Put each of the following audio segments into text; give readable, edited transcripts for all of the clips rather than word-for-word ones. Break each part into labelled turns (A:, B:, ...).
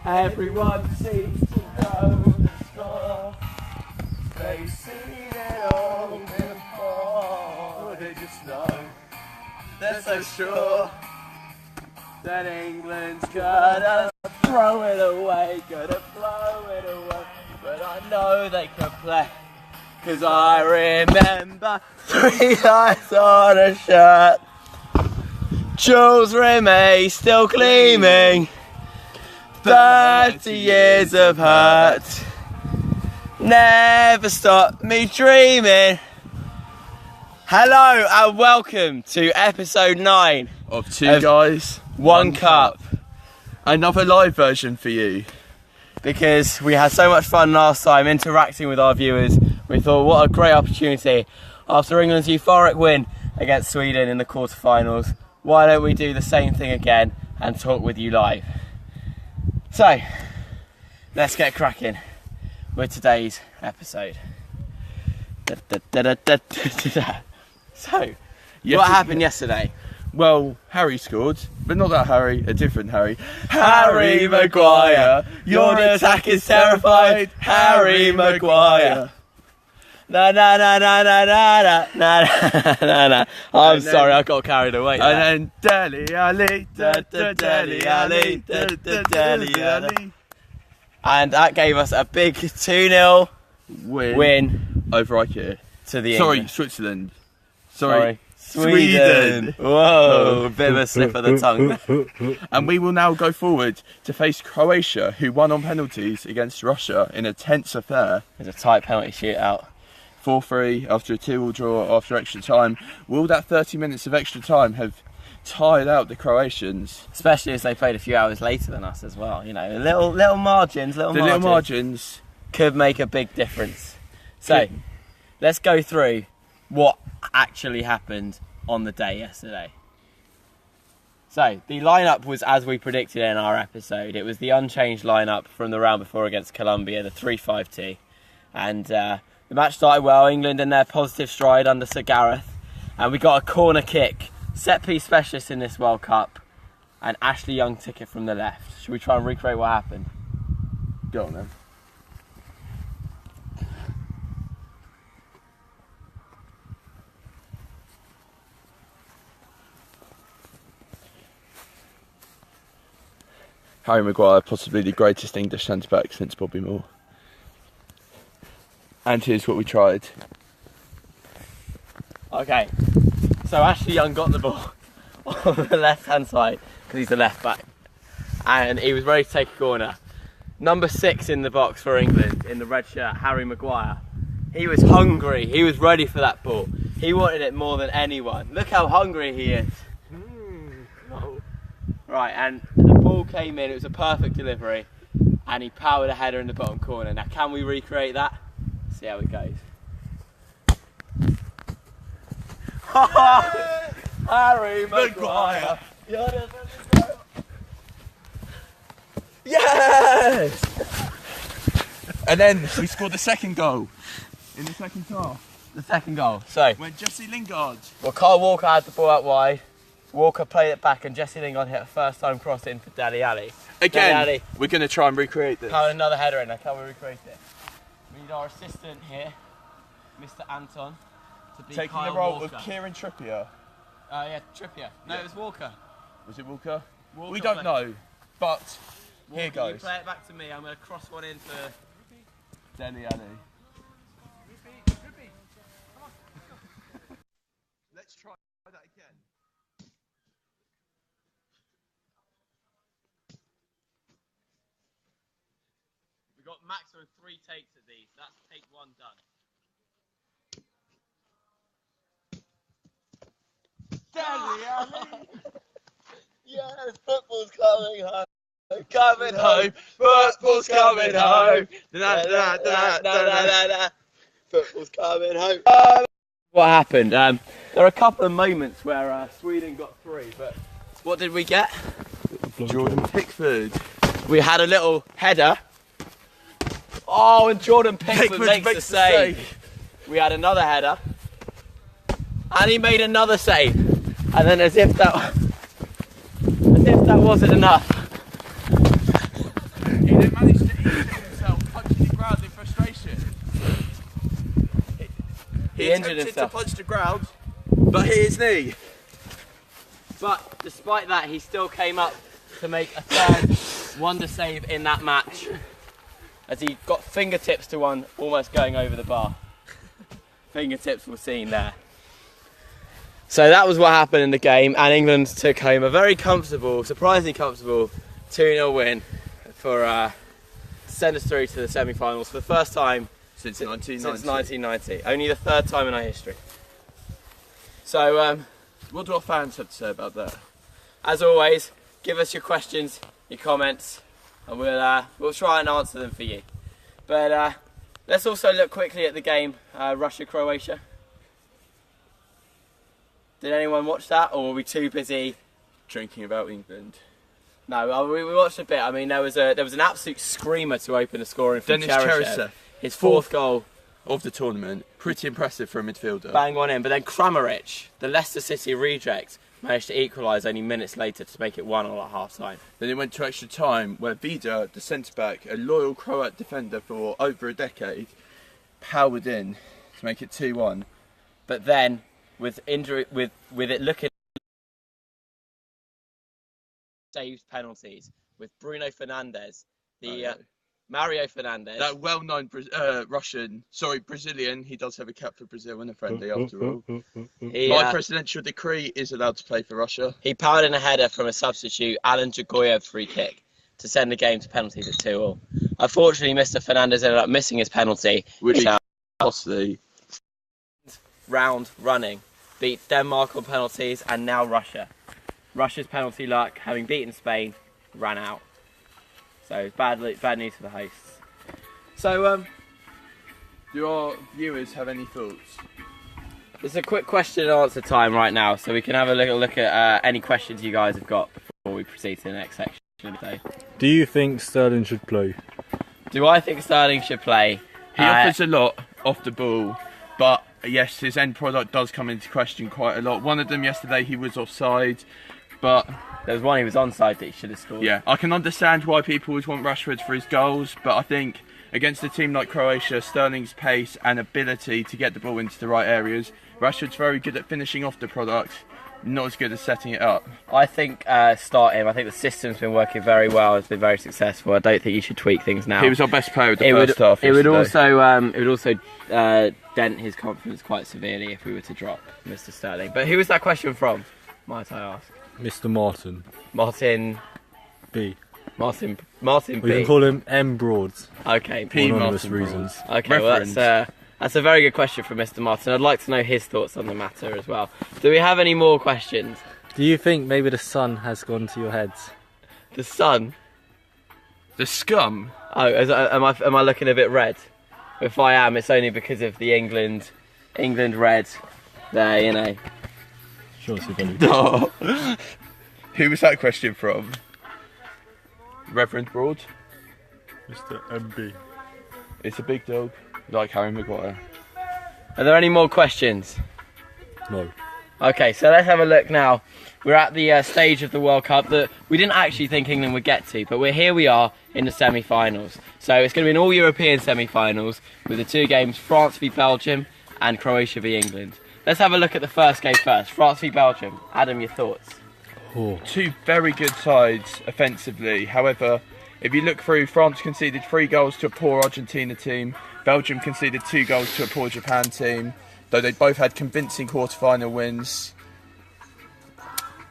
A: Everyone seems to know the score. They've seen it all before. They just know, they're so sure that England's gonna throw it away, gonna blow it away. But I know they can play, 'cause I remember 3 eyes on a shirt. Jules Rimet still gleaming. 30 years of hurt never stopped me dreaming. Hello and welcome to episode 9
B: of Two Guys,
A: One Cup.
B: Another live version for you.
A: Because we had so much fun last time interacting with our viewers, we thought what a great opportunity after England's euphoric win against Sweden in the quarterfinals. Why don't we do the same thing again and talk with you live? So, let's get cracking with today's episode. So, what happened yesterday?
B: Well, Harry scored, but not that Harry, a different Harry.
A: Harry Maguire, your attack is terrified. Harry Maguire. Na na na na na na na na na. I'm sorry, I got carried away.
B: And then Dele Ali,
A: Dele Ali, Dele Ali. And that gave us a big 2-0 win
B: over IKEA.
A: To the
B: Sorry,
A: England.
B: Switzerland. Sorry,
A: Sweden. Whoa, a bit of a slip of the tongue.
B: And we will now go forward to face Croatia, who won on penalties against Russia in a tense affair.
A: It's a tight penalty shootout.
B: 4-3 after a 2-2 draw after extra time. Will that 30 minutes of extra time have tired out the Croatians?
A: Especially as they played a few hours later than us as well. You know, little margins.
B: Little margins
A: could make a big difference. So, let's go through what actually happened on the day yesterday. So, the lineup was as we predicted in our episode. It was the unchanged lineup from the round before against Colombia, the 3-5-2. And the match started well, England in their positive stride under Sir Gareth. And we got a corner kick, set-piece specialist in this World Cup, and Ashley Young took it from the left. Should we try and recreate what happened?
B: Go on then. Harry Maguire, possibly the greatest English centre-back since Bobby Moore. And here's what we tried.
A: Okay, so Ashley Young got the ball on the left-hand side, because he's the left-back. And he was ready to take a corner. Number 6 in the box for England, in the red shirt, Harry Maguire. He was hungry, he was ready for that ball. He wanted it more than anyone. Look how hungry he is. No. Right, and the ball came in, it was a perfect delivery, and he powered a header in the bottom corner. Now can we recreate that? See how it goes. Harry Maguire. Yes!
B: And then we scored the second goal in the second half.
A: The second goal. So,
B: When Jesse Lingard.
A: well, Kyle Walker had the ball out wide. Walker played it back and Jesse Lingard hit a first time cross in for Dele Ali.
B: Again,
A: Dele Ali.
B: we're going to try and recreate this.
A: Powered another header in. Now can we recreate it? We need our assistant here, Mr. Anton, to be
B: Taking
A: Kyle
B: the role
A: Walker.
B: of Kieran Trippier.
A: Yeah, Trippier. No,
B: Yeah.
A: it was Walker.
B: Was it Walker?
A: Walker
B: We don't know, but
A: Walker,
B: here goes.
A: You play it back to me. I'm going to cross one in for
B: Dele Ali. Let's try that again.
A: We've got maximum 3 takes at these. That's take 1 done. Dele Ali! Yes, football's coming home. Coming home. Football's coming home. Football's coming home. What happened? There are a couple of moments where Sweden got 3, but what did we get?
B: Jordan Pickford.
A: We had a little header. Oh, and Jordan Pickford makes the save. We had another header. And he made another save. And then as if that wasn't enough,
B: He then managed to injure himself, punching the ground in frustration. He
A: injured himself
B: to punch the ground, but hit his knee.
A: But despite that, he still came up to make a third wonder save in that match, as he got fingertips to one almost going over the bar. Fingertips were seen there. So that was what happened in the game, and England took home a very comfortable, surprisingly comfortable 2-0 win for send us through to the semi-finals for the first time
B: Since
A: 1990. Only the third time in our history. So
B: what do our fans have to say about that?
A: as always, give us your questions, your comments, and we'll try and answer them for you. But let's also look quickly at the game, Russia-Croatia. Did anyone watch that, or were we too busy
B: Drinking about England.
A: No, we watched a bit. I mean, there was an absolute screamer to open the scoring from
B: Dennis
A: Cheryshev.
B: Cheryshev,
A: His fourth goal,
B: of the tournament. Pretty impressive for a midfielder.
A: bang on in. But then Kramaric, the Leicester City reject, managed to equalise only minutes later to make it 1-1 at half-time.
B: Then it went to extra time where Vida, the centre-back, a loyal Croat defender for over a decade, powered in to make it 2-1.
A: But then, with it looking saved penalties, with Bruno Fernandes, Mario Fernandes.
B: That well-known Brazilian, he does have a cap for Brazil and a friendly after all. By presidential decree is allowed to play for Russia.
A: He powered in a header from a substitute, Alan Djagoyev free kick, to send the game to penalties at 2-2. Unfortunately, Mr. Fernandes ended up missing his penalty,
B: Which costly.
A: round running, beat Denmark on penalties, and now Russia. Russia's penalty luck, having beaten Spain, ran out. So bad news for the hosts. So
B: Do our viewers have any thoughts?
A: it's a quick question and answer time right now, so we can have a look at any questions you guys have got before we proceed to the next section of the day.
C: Do you think Sterling should play?
A: Do I think Sterling should play?
B: He offers a lot off the ball, but yes, his end product does come into question quite a lot. One of them yesterday, he was offside, but
A: There was one he was onside that he should have scored.
B: yeah, I can understand why people would want Rashford for his goals, but I think against a team like Croatia, Sterling's pace and ability to get the ball into the right areas, Rashford's very good at finishing off the product, not as good as setting it up.
A: I think start him. I think the system's been working very well. It's been very successful. I don't think you should tweak things now.
B: He was our best player at the first half.
A: It would
B: yesterday.
A: also dent his confidence quite severely if we were to drop Mr. Sterling. But who was that question from, might I ask?
C: Mr. Martin.
A: Martin
C: B.
A: B.
C: We can call him M. Broads.
A: Okay,
B: P.
C: For anonymous
B: Martin
C: reasons.
A: Okay, well
B: Reference.
A: that's a very good question from Mr. Martin. I'd like to know his thoughts on the matter as well. Do we have any more questions?
C: Do you think maybe the sun has gone to your heads?
A: The sun.
B: The scum.
A: Oh, am I looking a bit red? If I am, it's only because of the England red. There, you know.
C: Sure, Sutton.
B: Oh. Who was that question from? Reverend Broad?
C: Mr. MB.
B: It's a big dog, like Harry Maguire.
A: Are there any more questions?
C: No.
A: Okay, so let's have a look now. We're at the stage of the World Cup that we didn't actually think England would get to, but here we are in the semi-finals. So it's going to be an all-European semi-finals with the two games, France v Belgium and Croatia v England. Let's have a look at the first game first. France v Belgium. Adam, your thoughts?
C: Oh.
B: Two very good sides offensively. However, if you look through, France conceded 3 goals to a poor Argentina team. Belgium conceded 2 goals to a poor Japan team. Though they both had convincing quarter-final wins.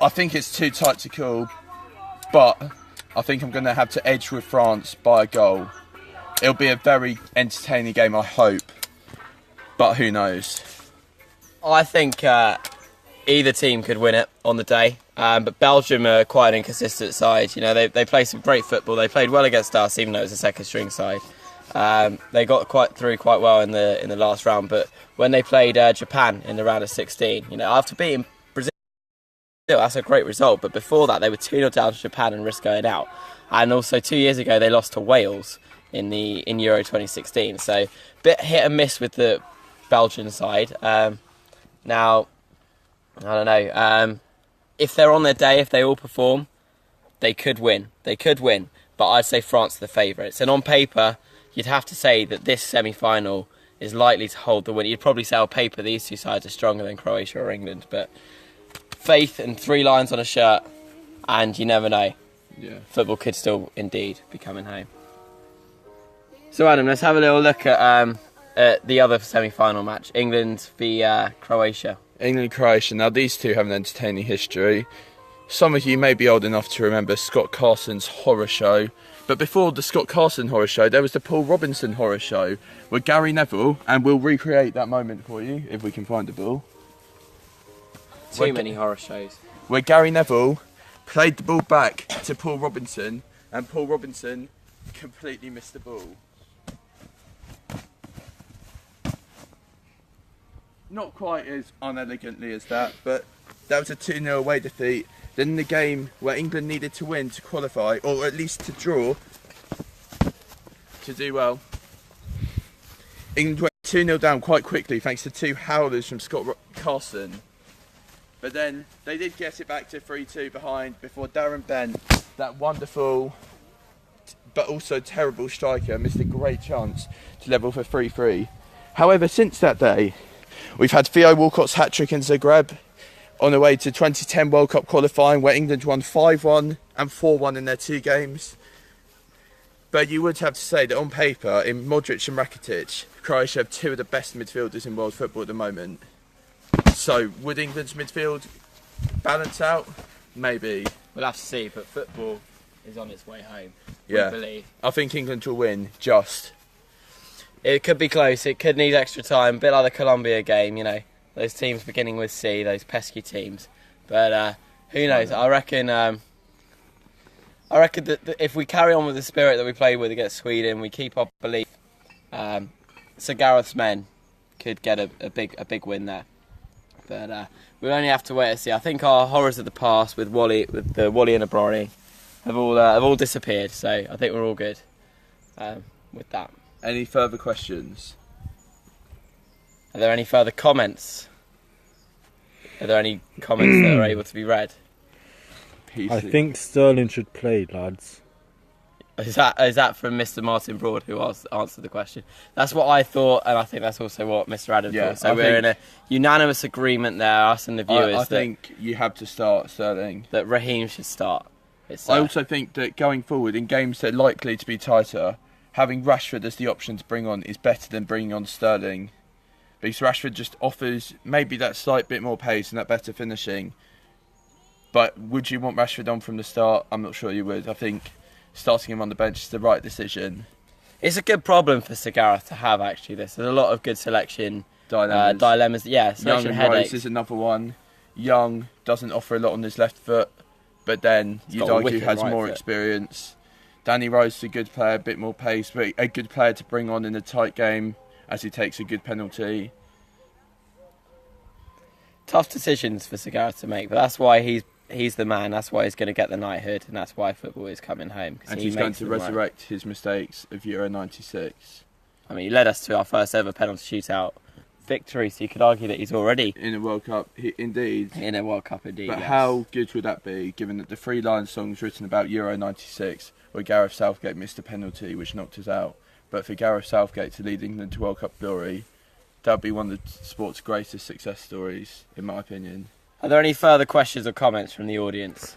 B: I think it's too tight to call, but I think I'm going to have to edge with France by a goal. It'll be a very entertaining game, I hope, but who knows?
A: I think either team could win it on the day, but Belgium are quite an inconsistent side. You know, they play some great football. They played well against us, even though it was a second-string side. They got through quite well in the last round, but when they played Japan in the round of 16, you know, after beating Brazil, that's a great result. But before that, they were 2-0 down to Japan and risked going out. And also 2 years ago, they lost to Wales in Euro 2016. So bit hit and miss with the Belgian side. Now, I don't know. If they're on their day, if they all perform, they could win. They could win.
D: but I'd say France are the favourites. And on paper, you'd have to say that this semi-final is likely to hold the win. You'd probably say on paper these two sides are stronger than Croatia or England, but faith and 3 lines on a shirt, and you never know.
B: Yeah.
D: Football could still indeed be coming home. So Adam, let's have a little look at the other semi-final match, England v Croatia.
B: England-Croatia. Now, these two have an entertaining history. Some of you may be old enough to remember Scott Carson's horror show. But before the Scott Carson horror show, there was the Paul Robinson horror show with Gary Neville, and we'll recreate that moment for you, if we can find the ball.
D: Too many horror shows.
B: Where Gary Neville played the ball back to Paul Robinson, and Paul Robinson completely missed the ball. Not quite as unelegantly as that, but that was a 2-0 away defeat. Then in the game where England needed to win to qualify, or at least to draw, to do well, England went 2-0 down quite quickly thanks to 2 howlers from Scott Carson. But then they did get it back to 3-2 behind before Darren Bent, that wonderful but also terrible striker, missed a great chance to level for 3-3. However, since that day, we've had Theo Walcott's hat-trick in Zagreb, on the way to 2010 World Cup qualifying, where England won 5-1 and 4-1 in their 2 games. But you would have to say that on paper, in Modric and Rakitic, Croatia have 2 of the best midfielders in world football at the moment. So, would England's midfield balance out? Maybe.
D: We'll have to see, but football is on its way home.
B: Yeah.
D: We believe.
B: I think England will win, just.
D: It could be close, it could need extra time, a bit like the Colombia game, you know. Those teams beginning with C, those pesky teams. But who knows? I reckon that if we carry on with the spirit that we played with against Sweden, we keep our belief, Sir Gareth's men could get a big win there. But we'll only have to wait and see. I think our horrors of the past with Wally and Abrori have all disappeared. So I think we're all good with that.
B: Any further questions?
D: Are there any further comments? Are there any comments that are able to be read?
C: I think Sterling should play, lads.
D: Is that from Mr. Martin Broad, who answered the question? That's what I thought, and I think that's also what Mr. Adam thought. So we're in a unanimous agreement there, us and the viewers.
B: I think you have to start Sterling.
D: That Raheem should start.
B: I also think that going forward, in games that are likely to be tighter, having Rashford as the option to bring on is better than bringing on Sterling. Because Rashford just offers maybe that slight bit more pace and that better finishing. But would you want Rashford on from the start? I'm not sure you would. I think starting him on the bench is the right decision.
D: It's a good problem for Sir Gareth to have, actually. There's a lot of good selection dilemmas. Yeah, selection
B: Young
D: headaches.
B: Rose is another one. Young doesn't offer a lot on his left foot, but then you'd argue has more experience. Danny Rose is a good player, a bit more pace, but a good player to bring on in a tight game as he takes a good penalty.
D: Tough decisions for Sir Gareth to make, but that's why he's the man. That's why he's going to get the knighthood, and that's why football is coming home.
B: And he's going to resurrect his mistakes of Euro 96.
D: I mean, he led us to our first ever penalty shootout victory, so you could argue that he's already
B: in a World Cup, indeed.
D: In a World Cup, indeed.
B: But
D: yes.
B: How good would that be, given that the 3-line songs written about Euro 96, where Gareth Southgate missed a penalty which knocked us out, but for Gareth Southgate to lead England to World Cup glory, that would be one of the sport's greatest success stories, in my opinion.
D: Are there any further questions or comments from the audience?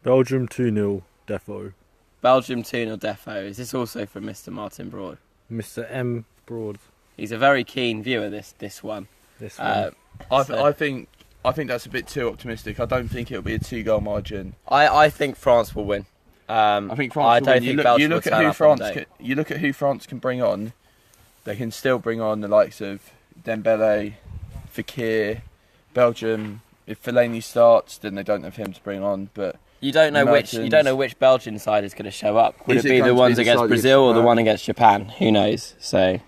C: Belgium 2-0, Defo.
D: Belgium 2-0 Defo. Is this also from Mr. Martin Broad?
C: Mr. M. Broad.
D: He's a very keen viewer, this one.
C: This one.
B: I think that's a bit too optimistic. I don't think it'll be a 2-goal margin.
D: I think France will win.
B: I think France will win. You look at who France can bring on. They can still bring on the likes of Dembele, Fekir, Belgium. If Fellaini starts, then they don't have him to bring on. But
D: you don't know which Belgian side is going to show up. Would it be the ones against Brazil or the one against Japan? Who knows? So,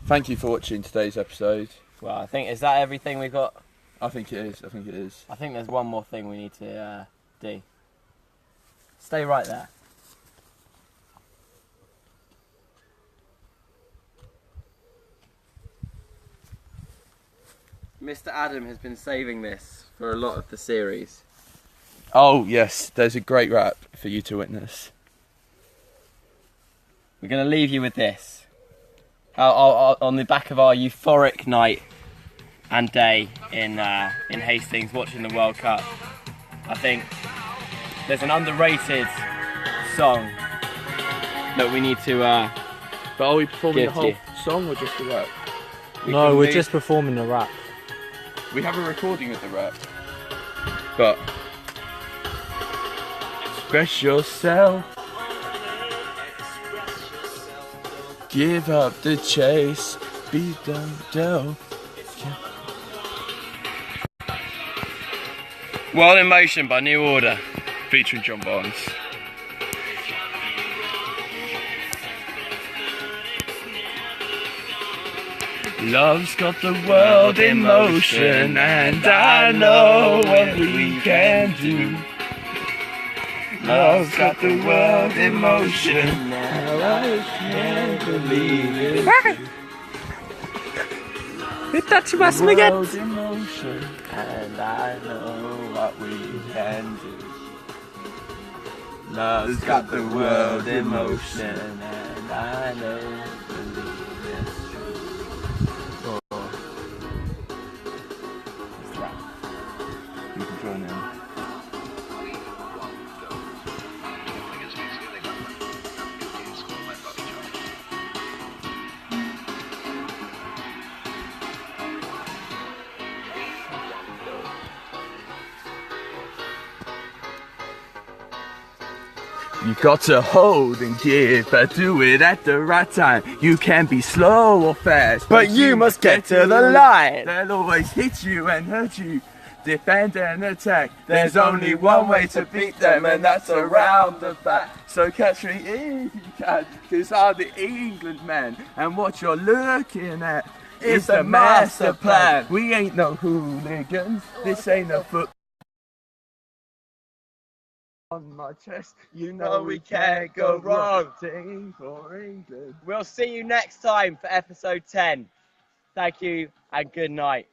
B: thank you for watching today's episode.
D: Well, I think, is that everything we've got?
B: I think it is.
D: I think there's one more thing we need to do. Stay right there. Mr. Adam has been saving this for a lot of the series.
B: Oh yes, there's a great rap for you to witness.
D: We're going to leave you with this. On the back of our euphoric night and day in Hastings watching the World Cup, I think there's an underrated song that we need to
B: But are we performing the
D: Give
B: whole
D: you.
B: song or just the rap?
C: No, we're just performing the rap.
B: We have a recording of the rap. But express yourself. Give up the chase. Be done, do.
D: World in Motion by New Order.
B: Featuring John Barnes. Love's got the world in motion, and I know what we can do. Love's got the world in motion, and I can't believe it.
C: Itachi was
B: The world's in motion, and I know what we can do. Love's got the world in motion, and I know believe it's true. Oh. It's rap. You can join in. You got to hold and give, but do it at the right time. You can be slow or fast,
D: But you must get to the line.
B: They'll always hit you and hurt you. Defend and attack. There's only one way to beat them, and that's around the back. So catch me if you can, 'cause I'm the England man, and what you're looking at is the master plan. We ain't no hooligans. This ain't a foot. On my chest, you know we can't go wrong. Sing for England.
D: We'll see you next time for episode 10. Thank you and good night.